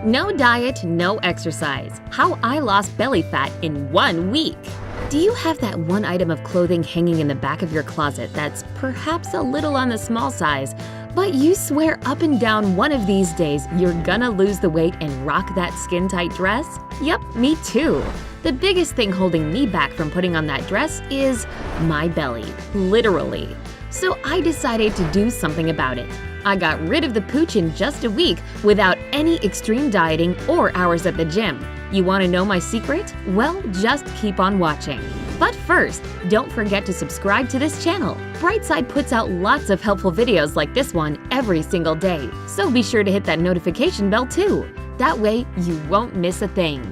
No diet, no exercise. How I lost belly fat in 1 week. Do you have that one item of clothing hanging in the back of your closet that's perhaps a little on the small size, but you swear up and down one of these days you're gonna lose the weight and rock that skin-tight dress? Yep, me too. The biggest thing holding me back from putting on that dress is my belly, literally. So I decided to do something about it. I got rid of the pooch in just a week without any extreme dieting or hours at the gym. You want to know my secret? Well, just keep on watching. But first, don't forget to subscribe to this channel. Brightside puts out lots of helpful videos like this one every single day, so be sure to hit that notification bell too. That way, you won't miss a thing.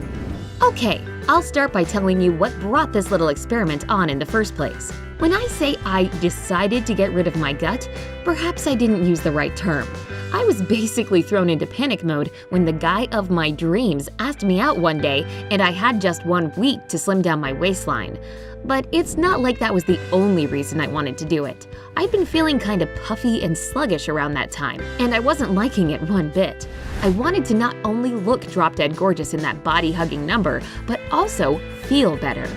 Okay, I'll start by telling you what brought this little experiment on in the first place. When I say I decided to get rid of my gut, perhaps I didn't use the right term. I was basically thrown into panic mode when the guy of my dreams asked me out one day and I had just 1 week to slim down my waistline. But it's not like that was the only reason I wanted to do it. I'd been feeling kind of puffy and sluggish around that time, and I wasn't liking it one bit. I wanted to not only look drop-dead gorgeous in that body-hugging number, but also feel better.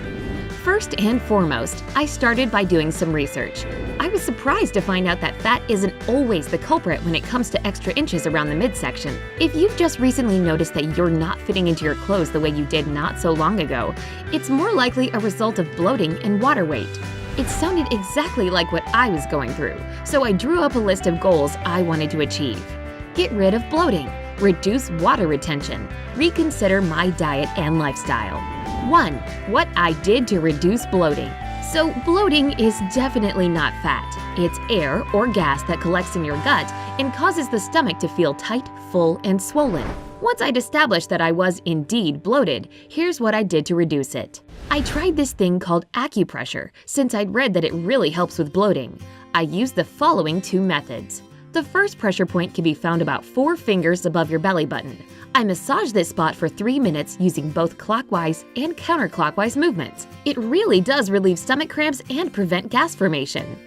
First and foremost, I started by doing some research. I was surprised to find out that fat isn't always the culprit when it comes to extra inches around the midsection. If you've just recently noticed that you're not fitting into your clothes the way you did not so long ago, it's more likely a result of bloating and water weight. It sounded exactly like what I was going through, so I drew up a list of goals I wanted to achieve. Get rid of bloating, reduce water retention, reconsider my diet and lifestyle. 1. What I did to reduce bloating. So bloating is definitely not fat. It's air or gas that collects in your gut and causes the stomach to feel tight, full, and swollen. Once I'd established that I was indeed bloated, here's what I did to reduce it. I tried this thing called acupressure since I'd read that it really helps with bloating. I used the following 2 methods. The first pressure point can be found about 4 fingers above your belly button. I massage this spot for 3 minutes using both clockwise and counterclockwise movements. It really does relieve stomach cramps and prevent gas formation.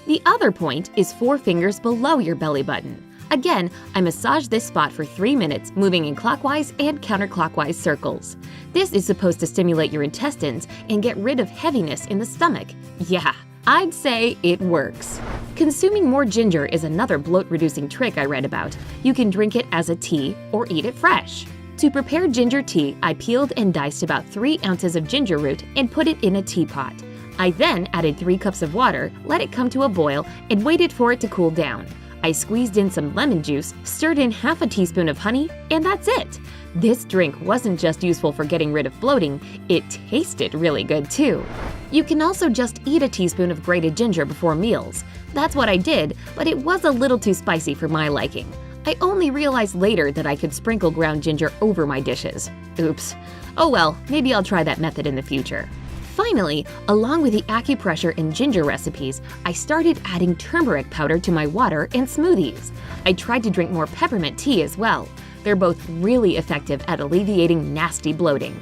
The other point is 4 fingers below your belly button. Again, I massage this spot for 3 minutes, moving in clockwise and counterclockwise circles. This is supposed to stimulate your intestines and get rid of heaviness in the stomach. Yeah, I'd say it works. Consuming more ginger is another bloat-reducing trick I read about. You can drink it as a tea or eat it fresh. To prepare ginger tea, I peeled and diced about 3 ounces of ginger root and put it in a teapot. I then added 3 cups of water, let it come to a boil, and waited for it to cool down. I squeezed in some lemon juice, stirred in half a teaspoon of honey, and that's it! This drink wasn't just useful for getting rid of bloating, it tasted really good too. You can also just eat a teaspoon of grated ginger before meals. That's what I did, but it was a little too spicy for my liking. I only realized later that I could sprinkle ground ginger over my dishes. Oops. Oh well, maybe I'll try that method in the future. Finally, along with the acupressure and ginger recipes, I started adding turmeric powder to my water and smoothies. I tried to drink more peppermint tea as well. They're both really effective at alleviating nasty bloating.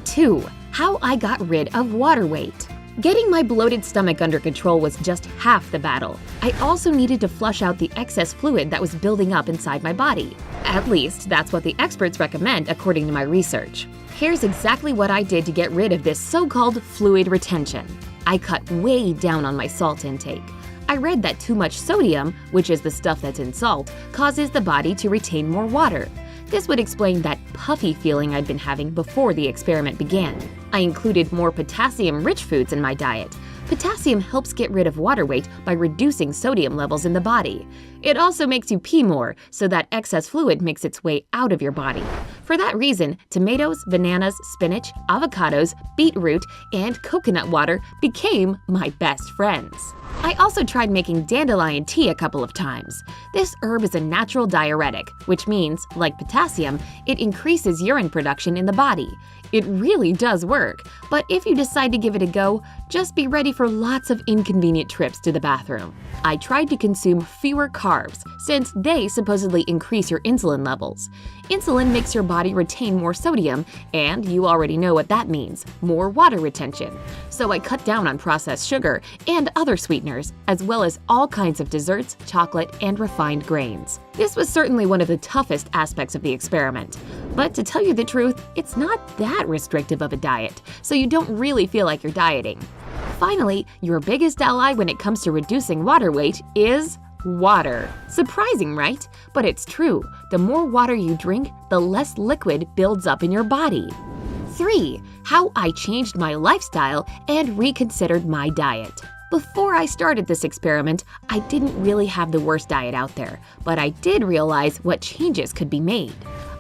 2. How I got rid of water weight. Getting my bloated stomach under control was just half the battle. I also needed to flush out the excess fluid that was building up inside my body. At least, that's what the experts recommend according to my research. Here's exactly what I did to get rid of this so-called fluid retention. I cut way down on my salt intake. I read that too much sodium, which is the stuff that's in salt, causes the body to retain more water. This would explain that puffy feeling I'd been having before the experiment began. I included more potassium-rich foods in my diet. Potassium helps get rid of water weight by reducing sodium levels in the body. It also makes you pee more, so that excess fluid makes its way out of your body. For that reason, tomatoes, bananas, spinach, avocados, beetroot, and coconut water became my best friends. I also tried making dandelion tea a couple of times. This herb is a natural diuretic, which means, like potassium, it increases urine production in the body. It really does work, but if you decide to give it a go, just be ready for lots of inconvenient trips to the bathroom. I tried to consume fewer carbs, since they supposedly increase your insulin levels. Insulin makes your body retain more sodium, and you already know what that means – more water retention. So I cut down on processed sugar and other sweeteners, as well as all kinds of desserts, chocolate, and refined grains. This was certainly one of the toughest aspects of the experiment. But to tell you the truth, it's not that restrictive of a diet, so you don't really feel like you're dieting. Finally, your biggest ally when it comes to reducing water weight is water. Surprising, right? But it's true. The more water you drink, the less liquid builds up in your body. 3. How I changed my lifestyle and reconsidered my diet. Before I started this experiment, I didn't really have the worst diet out there, but I did realize what changes could be made.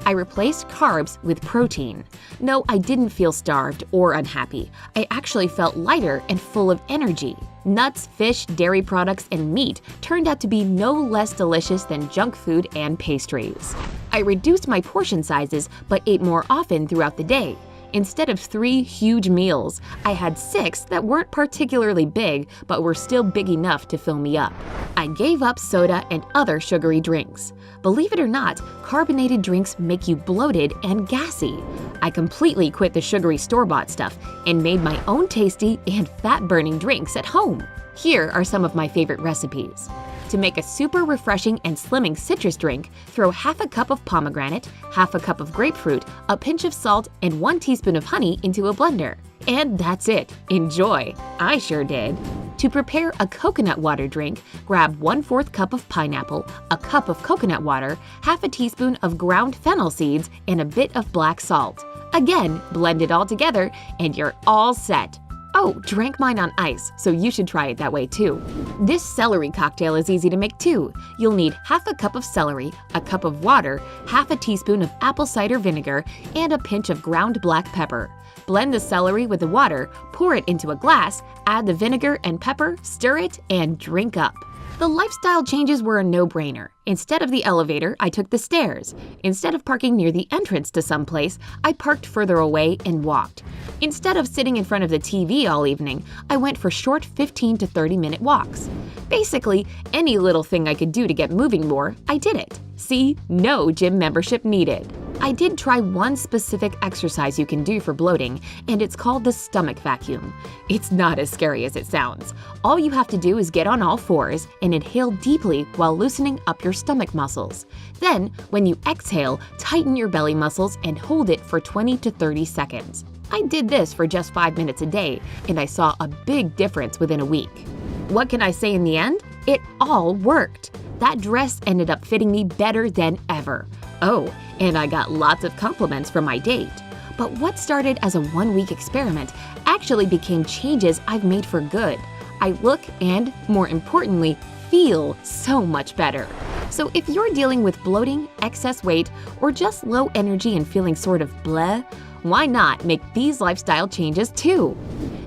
I replaced carbs with protein. No, I didn't feel starved or unhappy. I actually felt lighter and full of energy. Nuts, fish, dairy products, and meat turned out to be no less delicious than junk food and pastries. I reduced my portion sizes but ate more often throughout the day. Instead of 3 huge meals, I had 6 that weren't particularly big but were still big enough to fill me up. I gave up soda and other sugary drinks. Believe it or not, carbonated drinks make you bloated and gassy. I completely quit the sugary store-bought stuff and made my own tasty and fat-burning drinks at home. Here are some of my favorite recipes. To make a super refreshing and slimming citrus drink, throw half a cup of pomegranate, half a cup of grapefruit, a pinch of salt, and 1 teaspoon of honey into a blender. And that's it. Enjoy! I sure did. To prepare a coconut water drink, grab 1/4 cup of pineapple, a cup of coconut water, half a teaspoon of ground fennel seeds, and a bit of black salt. Again, blend it all together, and you're all set. Oh, drank mine on ice, so you should try it that way too. This celery cocktail is easy to make too. You'll need half a cup of celery, a cup of water, half a teaspoon of apple cider vinegar, and a pinch of ground black pepper. Blend the celery with the water, pour it into a glass, add the vinegar and pepper, stir it, and drink up. The lifestyle changes were a no-brainer. Instead of the elevator, I took the stairs. Instead of parking near the entrance to some place, I parked further away and walked. Instead of sitting in front of the TV all evening, I went for short 15 to 30-minute walks. Basically, any little thing I could do to get moving more, I did it. See, no gym membership needed. I did try one specific exercise you can do for bloating, and it's called the stomach vacuum. It's not as scary as it sounds. All you have to do is get on all fours and inhale deeply while loosening up your stomach muscles. Then, when you exhale, tighten your belly muscles and hold it for 20 to 30 seconds. I did this for just 5 minutes a day, and I saw a big difference within a week. What can I say in the end? It all worked. That dress ended up fitting me better than ever. Oh, and I got lots of compliments from my date. But what started as a 1-week experiment actually became changes I've made for good. I look and, more importantly, feel so much better. So if you're dealing with bloating, excess weight, or just low energy and feeling sort of bleh, why not make these lifestyle changes too?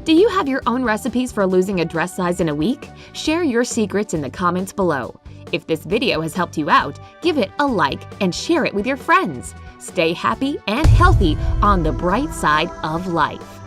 Do you have your own recipes for losing a dress size in a week? Share your secrets in the comments below. If this video has helped you out, give it a like and share it with your friends. Stay happy and healthy on the bright side of life.